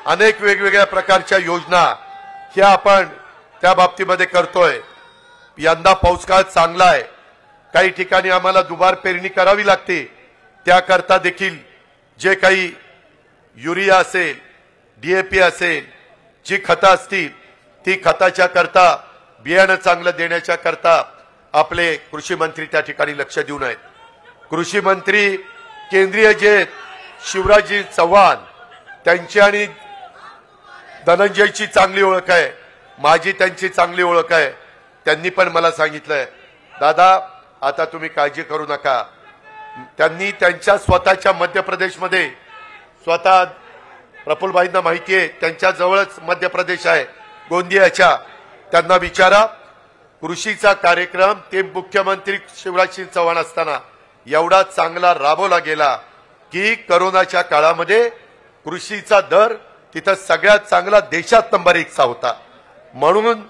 अनेक वेगवेगळ्या प्रकारच्या योजना ह्या आपण त्या बाबतीमध्ये करतोय. यंदा पाऊसकाळ चांगला आहे. काही ठिकाणी आम्हाला दुबार पेरणी करावी लागते. त्याकरता देखील जे काही युरिया असेल, डीएपी असेल, जी खतं असतील ती खताच्या करता, बियाणं चांगलं देण्याच्या करता आपले कृषी मंत्री त्या ठिकाणी लक्ष देऊन आहेत. कृषी मंत्री केंद्रीय जे शिवराजजी चव्हाण, त्यांची आणि धनंजयची चांगली ओळख आहे, माझी त्यांची चांगली ओळख आहे. त्यांनी पण मला सांगितलंय, दादा आता तुम्ही काळजी करू नका. त्यांनी त्यांच्या स्वतःच्या मध्य प्रदेशमध्ये, स्वतः प्रफुल्लभाईंना माहिती आहे, त्यांच्या जवळच मध्य प्रदेश आहे गोंदियाच्या, त्यांना विचारा कृषीचा कार्यक्रम ते मुख्यमंत्री शिवराजसिंग चव्हाण असताना एवढा चांगला राबवला गेला की करोनाच्या काळामध्ये कृषीचा दर तिथं सगळ्यात चांगला देशात नंबर 1 चा होता. म्हणून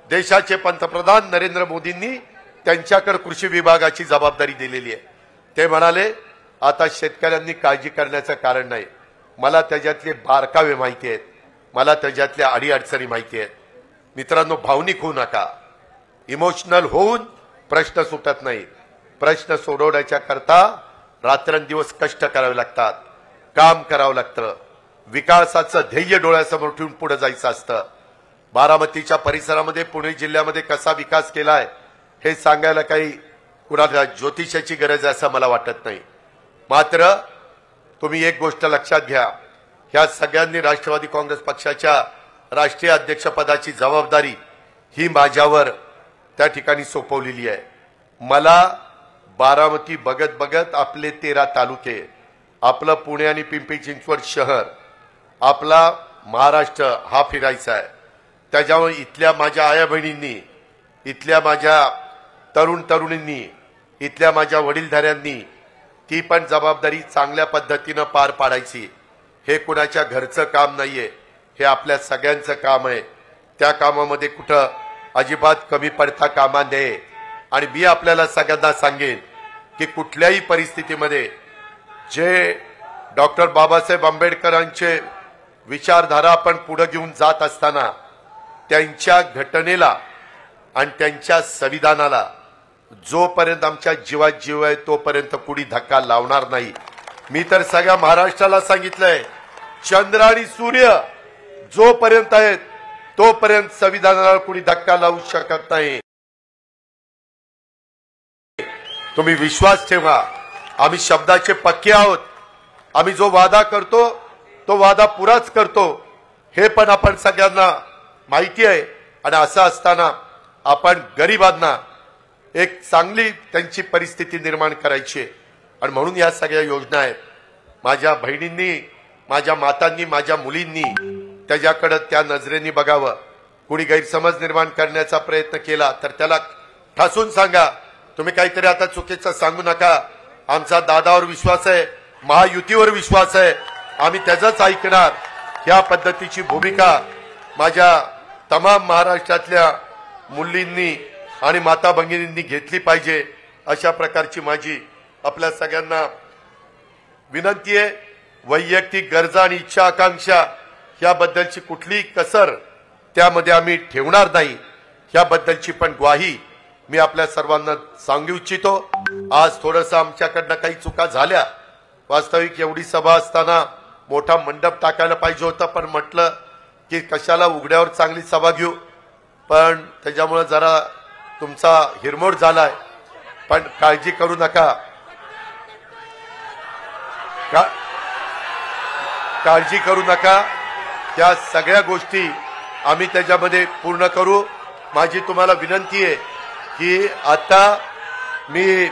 देशाचे पंतप्रधान नरेंद्र मोदींनी त्यांच्याकडे कृषी विभागाची जबाबदारी दिलेली आहे. ते म्हणाले आता शेतकऱ्यांनी काळजी करण्याचं कारण नाही, मला त्याच्यातले बारकावे माहिती आहेत, मला त्याच्यातल्या अडीअडचणी माहिती आहेत. मित्रांनो, भावनिक होऊ नका. इमोशनल होऊन प्रश्न सुटत नाही. प्रश्न सोडवण्याच्या करता रात्रंदिवस कष्ट करावे लागतात, काम करावं लागतं, विकासाचं ध्येय डोळ्यासमोर ठेवून पुढे जायचं असतं. बारामतीच्या परिसरामध्ये, पुणे जिल्ह्यामध्ये कसा विकास केलाय हे सांगायला काही कुणाला ज्योतिषाची गरज आहे असं मला वाटत नाही. मात्र तुम्ही एक गोष्ट लक्षात घ्या, ह्या सगळ्यांनी राष्ट्रवादी काँग्रेस पक्षाच्या राष्ट्रीय अध्यक्षपदाची जबाबदारी ही माझ्यावर त्या ठिकाणी सोपवलेली आहे। मला बारामती बघत बघत आपले 13 तालुके, आपलं पुणे आणि पिंपरी चिंचवड शहर, आपला महाराष्ट्र हा फिरायचा आहे। त्याच्यामुळे इथल्या माझ्या आया बहिणींनी, इथल्या माझ्या तरुण तरुणींनी, इथल्या माझ्या वडीलधाऱ्यांनी ती पण जबाबदारी चांगल्या पद्धतीनं पार पाडायची। हे कुणाच्या घरचं काम नाहीये, हे आपल्या सगळ्यांचं काम आहे। त्या कामामध्ये कुठं अजिबात कमी पडता कामा नये। आणि मी आपल्याला सगळ्यांना सांगेन की कुठल्याही परिस्थितीमध्ये जे डॉक्टर बाबासाहेब आंबेडकरांचे विचारधारा आपण पुढे घेऊन जात असताना त्यांच्या घटनेला आणि त्यांच्या संविधानाला जोपर्यंत आमच्या जीवात जीव आहे तोपर्यंत कुणी धक्का लावणार नाही। मी तर सगळ्या महाराष्ट्राला सांगितलंय, चंद्र आणि सूर्य जोपर्यंत आहेत तोपर्यंत संविधानाला कुणी धक्का लावू शकत नाही। तुम्ही विश्वास ठेवा, आम्ही शब्दाचे पक्के आहोत। आम्ही जो वादा करतो तो वादा पुराच करतो, हे पण आपण सगळ्यांना माहिती आहे। आणि असं असताना आपण गरिबांना एक चांगली त्यांची परिस्थिती निर्माण करायची आहे आणि म्हणून या सगळ्या योजना आहेत। माझ्या बहिणींनी, माझ्या मातांनी, माझ्या मुलींनी त्याच्याकडे त्या नजरेने बघावं। कुणी गैरसमज निर्माण करण्याचा प्रयत्न केला तर त्याला ठासून सांगा, तुम्ही काहीतरी आता चुकीचं सांगू नका। आमचा दादावर विश्वास आहे, महायुतीवर विश्वास आहे, आम्ही त्याचंच ऐकणार। या पद्धतीची भूमिका माझ्या तमाम महाराष्ट्रातल्या मुलींनी आणि माता भगिनींनी घेतली पाहिजे, अशा प्रकारची माझी आपल्या सगळ्यांना विनंती आहे। वैयक्तिक गरजा आणि इच्छा आकांक्षा याबद्दलची कुठलीही कसर त्यामध्ये आम्ही ठेवणार नाही, याबद्दलची पण ग्वाही मी आपल्या सर्वांना सांगू इच्छितो। आज थोडंसं आमच्याकडनं काही चुका झाल्या। वास्तविक एवढी सभा असताना मोठा मंडप टाकायला पाहिजे होता, पण म्हटलं की कशाला उघड्यावर चांगली सभा घेऊ, पण त्याच्यामुळे जरा तुमचा हिरमोड झालाय। पण काळजी करू नका, काळजी करू नका, त्या सगळ्या गोष्टी आम्ही त्याच्यामध्ये पूर्ण करू। माझी तुम्हाला विनंती आहे की आता मी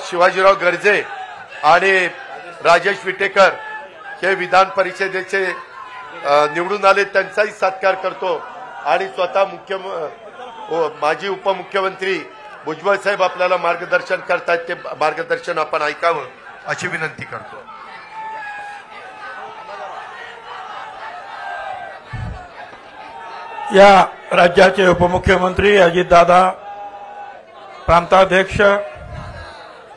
शिवाजीराव गर्जे आणि राजेश विटेकर हे विधान परिषदेचे निवडून आले, त्यांचाही सत्कार करतो आणि स्वतः माजी उपमुख्यमंत्री भुजबळ साहेब आपल्याला मार्गदर्शन करतायत, ते मार्गदर्शन आपण ऐकावं अशी विनंती करतो। या राज्याचे उपमुख्यमंत्री अजितदादा, प्रांताध्यक्ष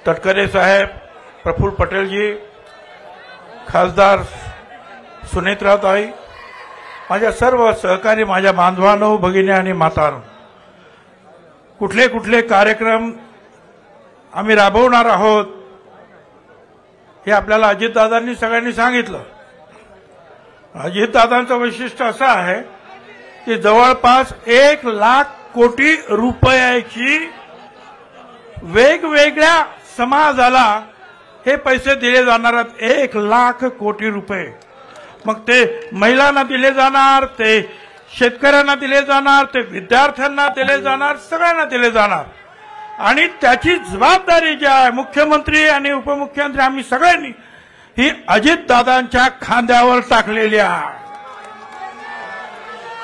तटकरे साहेब, प्रफुल्ल पटेलजी, खासदार सुनेत्राताई, माझ्या सर्व सहकारी, माझ्या बांधवांनो, भगिनी आणि मातांनो, कुठले कुठले कार्यक्रम आम्ही राबवणार आहोत हे आपल्याला अजितदादांनी सगळ्यांनी सांगितलं। अजितदादांचं वैशिष्ट्य असं आहे की जवळपास 1 लाख कोटी रुपयाची वेगवेगळ्या समाजाला हे पैसे दिले जाणार आहेत। 1 लाख कोटी रुपये, मग ते महिलांना दिले जाणार, ते शेतकऱ्यांना दिले जाणार, ते विद्यार्थ्यांना दिले जाणार, सगळ्यांना दिले जाणार। आणि त्याची जबाबदारी जी आहे मुख्यमंत्री आणि उपमुख्यमंत्री आम्ही सगळ्यांनी ही अजितदादांच्या खांद्यावर टाकलेली आहे।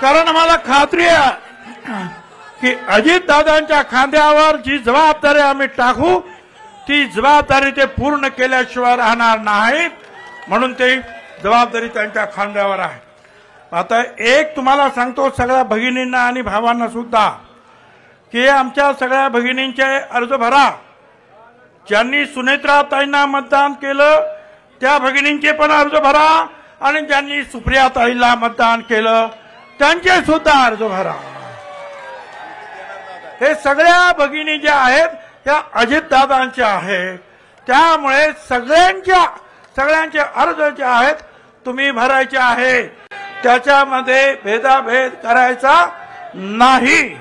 कारण आम्हाला खात्री आहे की अजितदादांच्या खांद्यावर जी जबाबदारी आम्ही टाकू ती जबाबदारी ते पूर्ण केल्याशिवाय राहणार नाहीत, म्हणून ते जबाबदारी त्यांच्या खांद्यावर आहे। आता एक तुम्हाला सांगतो सगळ्या भगिनींना आणि भावांना सुद्धा की आमच्या सगळ्या भगिनींचे अर्ज भरा। ज्यांनी सुनेत्राताईंना मतदान केलं त्या भगिनींचे पण अर्ज भरा आणि ज्यांनी सुप्रियाताईला मतदान केलं त्यांचे सुद्धा अर्ज भरा। हे सगळ्या भगिनी ज्या आहेत त्या अजितदादांच्या आहेत, त्यामुळे सगळ्यांचे अर्ज जे आहेत तुम्ही भरायचे आहे, त्याच्यामध्ये भेदाभेद करायचा नाही।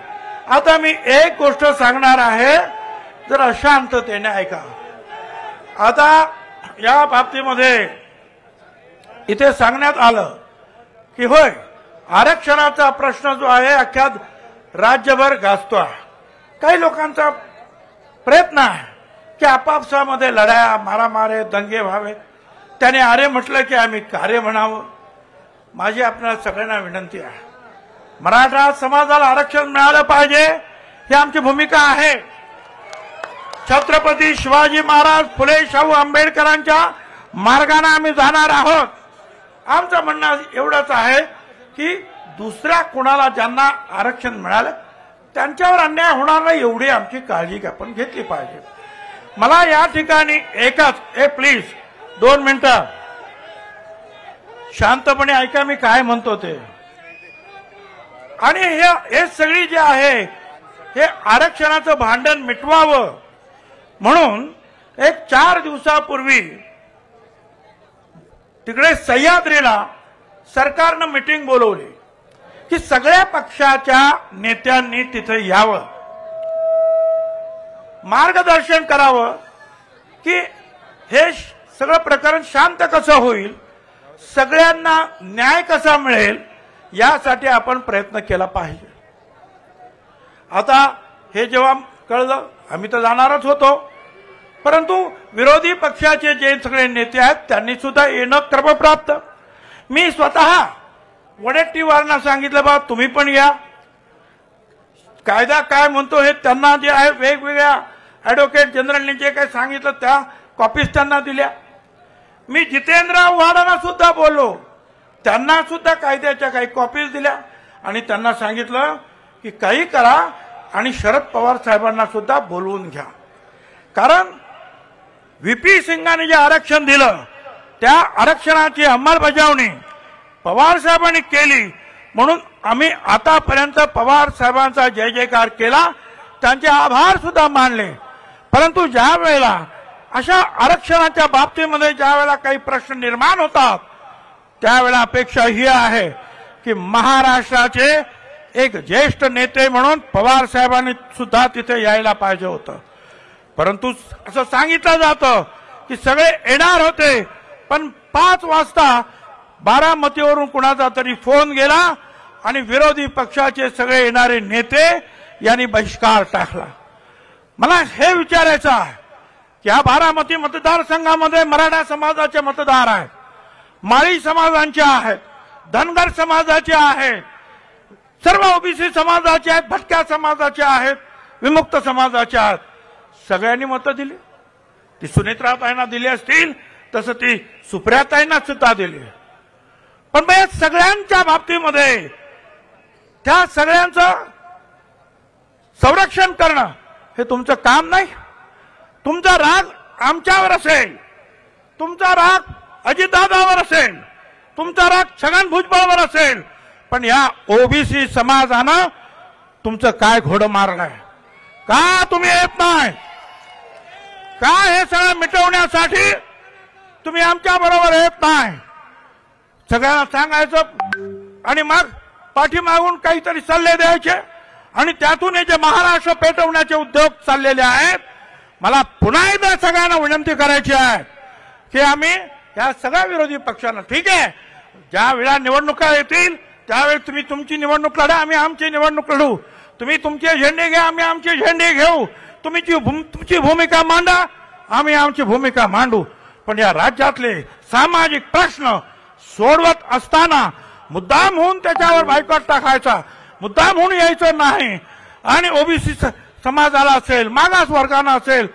आता मी एक गोष्ट सांगणार आहे, जरा शांततेने ऐका। आता या बाबतीमध्ये इथे सांगण्यात आलं की होय, आरक्षणाचा प्रश्न जो आहे अख्ख्या राज्यभर गाजतो आहे. काही लोकांचा प्रयत्न आहे की आपापसामध्ये लढाया, मारामारे, दंगे व्हावे. त्याने आर्य म्हटलं की आम्ही कार्य म्हणावं. माझी आपल्याला सगळ्यांना विनंती आहे, मराठा समाजाला आरक्षण मिळालं पाहिजे, ही आमची भूमिका आहे. छत्रपती शिवाजी महाराज, फुले शाहू आंबेडकरांच्या मार्गाने आम्ही जाणार आहोत. आमचं म्हणणं एवढंच आहे की दुसऱ्या कोणाला ज्यांना आरक्षण मिळालं त्यांच्यावर अन्याय होणार नाही, एवढी आमची काळजी आपण घेतली पाहिजे. मला या ठिकाणी प्लीज 2 मिनिटं शांतपणे ऐका मी काय म्हणतो ते. आणि हे सगळी जे आहे हे आरक्षणाचं भांडण मिटवावं म्हणून एक 4 दिवसापूर्वी तिकडे सह्याद्रीला सरकारनं मीटिंग बोलवली की सगळ्या पक्षाच्या नेत्यांनी तिथे यावं, मार्गदर्शन करावं की हे सगळं प्रकरण शांत कसं होईल, सगळ्यांना न्याय कसा मिळेल, यासाठी आपण प्रयत्न केला पाहिजे. आता हे जेव्हा कळलं, आम्ही तर जाणारच होतो, परंतु विरोधी पक्षाचे जे सगळे नेते आहेत त्यांनी सुद्धा येणं क्रमप्राप्त. मी स्वतः वडेट्टीवारांना सांगितलं, बा तुम्ही पण या, कायदा काय म्हणतो हे त्यांना जे आहे वेगवेगळ्या ऍडव्होकेट जनरलने जे काही सांगितलं त्या कॉपीज त्यांना दिल्या. मी जितेंद्र आव्हाडांना सुद्धा बोललो, त्यांना सुद्धा कायद्याच्या काही कॉपीज दिल्या आणि त्यांना सांगितलं की काही करा आणि शरद पवार साहेबांना सुद्धा बोलवून घ्या. कारण व्हीपी सिंगांनी जे आरक्षण दिलं त्या आरक्षणाची अंमलबजावणी पवार साहेबांनी केली म्हणून आम्ही आतापर्यंत पवार साहेबांचा जय जयकार केला, त्यांचे आभार सुद्धा मानले. परंतु ज्या वेळेला अशा आरक्षणाच्या बाबतीमध्ये ज्या वेळेला काही प्रश्न निर्माण होतात त्यावेळेला अपेक्षा ही आहे की महाराष्ट्राचे एक ज्येष्ठ नेते म्हणून पवार साहेबांनी सुद्धा तिथे यायला पाहिजे होतं. परंतु असं सांगितलं जातं की सगळे येणार होते, पण 5 वाजता बारामतीवरून कुणाचा तरी फोन गेला आणि विरोधी पक्षाचे सगळे येणारे नेते यांनी बहिष्कार टाकला. मला हे विचारायचं आहे की या बारामती मतदारसंघामध्ये मराठा समाजाचे मतदार आहेत, माळी समाजांचे आहेत, धनगर समाजाचे आहेत, सर्व ओबीसी समाजाचे आहेत, भटक्या समाजाचे आहेत, विमुक्त समाजाचे आहेत. सगळ्यांनी मतं दिली. ती सुनेत्राताईंना दिली असतील तसं ती सुप्रियाताईंना सुद्धा दिली. पण या सगळ्यांच्या बाबतीमध्ये त्या सगळ्यांचं संरक्षण करणं हे तुमचं काम नाही. तुमचा राग आमच्यावर असेल, तुमचा राग अजितदादावर असेल, तुमचा राग छगन भुजबळवर असेल, पण या ओबीसी समाजानं तुमचं काय घोडं मारलंय? का तुम्ही येत नाही? का हे सगळं मिटवण्यासाठी तुम्ही आमच्या बरोबर येत नाही? सगळ्यांना सांगायचं आणि मग पाठीमागून काहीतरी सल्ले द्यायचे आणि त्यातून हे जे महाराष्ट्र पेटवण्याचे उद्योग चाललेले आहेत. मला पुन्हा एकदा सगळ्यांना विनंती करायची आहे की आम्ही या सगळ्या विरोधी पक्षांना, ठीक आहे, ज्या वेळा निवडणुका येतील त्यावेळी तुम्ही तुमची निवडणूक लढा, आम्ही आमची निवडणूक लढू. तुम्ही तुमचे झेंडे घ्या, आम्ही आमचे झेंडे घेऊ. तुमची भूमिका मांडा, आम्ही आमची भूमिका मांडू. पण या राज्यातले सामाजिक प्रश्न सोडवत असताना मुद्दाम होऊन त्याच्यावर बायकॉट टाकायचा, मुद्दाम होऊन यायचं नाही आणि ओबीसी समाजाला असेल, मागास वर्गांना असेल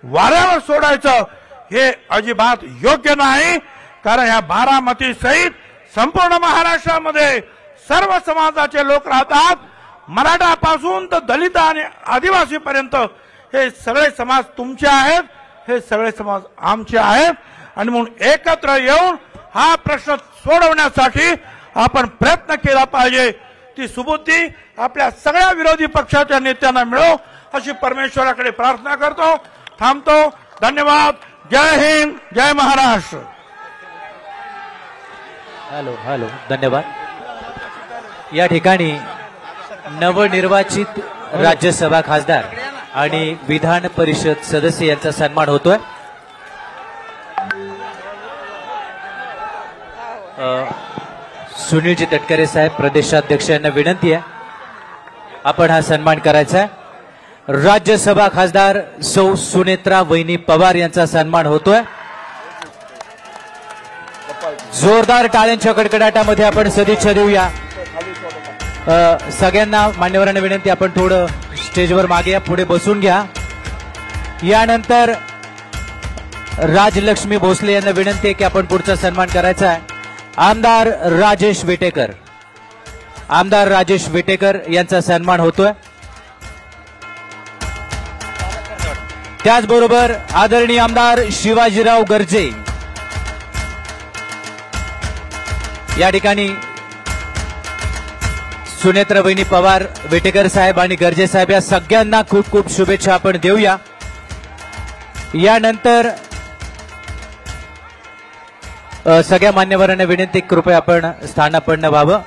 वाऱ्यावर सोडायचं, हे अजिबात योग्य नाही. कारण या बारामती सहित संपूर्ण महाराष्ट्रामध्ये सर्व समाजाचे लोक राहतात. मराठापासून तर दलित आणि आदिवासीपर्यंत हे सगळे समाज तुमचे आहेत, हे सगळे समाज आमचे आहेत. आणि म्हणून एकत्र येऊन हा प्रश्न सोडवण्यासाठी आपण प्रयत्न केला पाहिजे. ती सुबुद्धी आपल्या सगळ्या विरोधी पक्षाच्या नेत्यांना मिळो अशी परमेश्वराकडे प्रार्थना करतो. थांबतो. धन्यवाद. जय हिंद, जय महाराष्ट्र. हॅलो धन्यवाद. या ठिकाणी नवनिर्वाचित राज्यसभा खासदार आणि विधान परिषद सदस्य यांचा सन्मान होतोय. सुनीलजी तटकरे साहेब प्रदेशाध्यक्ष यांना विनंती आहे आपण हा सन्मान करायचा आहे. राज्यसभा खासदार सौ सुनेत्रा वहिनी पवार यांचा सन्मान होतोय. जोरदार टाळ्यांच्या कडकडाटामध्ये आपण सदिच्छा देऊया. सगळ्यांना मान्यवरांना विनंती आपण थोडं स्टेजवर मागे या, पुढे बसून घ्या. यानंतर राजलक्ष्मी भोसले यांना विनंती आहे की आपण पुढचा सन्मान करायचा आहे. आमदार राजेश विटेकर, आमदार राजेश विटेकर यांचा सन्मान होतोय. त्याचबरोबर आदरणीय आमदार शिवाजीराव गर्जे या ठिकाणी सुनेत्रा वहिनी पवार, विटेकर साहेब आणि गर्जे साहेब या सगळ्यांना खूप खूप शुभेच्छा आपण देऊया. यानंतर सगळ्या मान्यवरांना विनंती कृपया आपण स्थानापन्न व्हावं.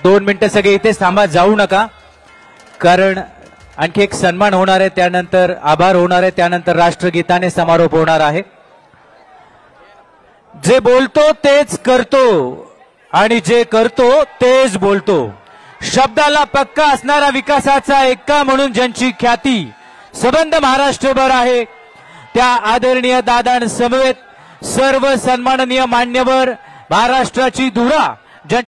2 मिनिटं सगळे इथेच थांबा, जाऊ नका, कारण आणखी एक सन्मान होणार आहे, त्यानंतर आभार होणार आहे, त्यानंतर राष्ट्रगीताने समारोप होणार आहे. जे बोलतो तेच करतो आणि जे करतो तेच बोलतो. शब्दाला पक्का असणारा विकासाचा एक्का म्हणून ज्यांची ख्याती सबंध महाराष्ट्रभर आहे त्या आदरणीय दादांसमवेत सर्व सन्माननीय मान्यवर, महाराष्ट्राची धुरा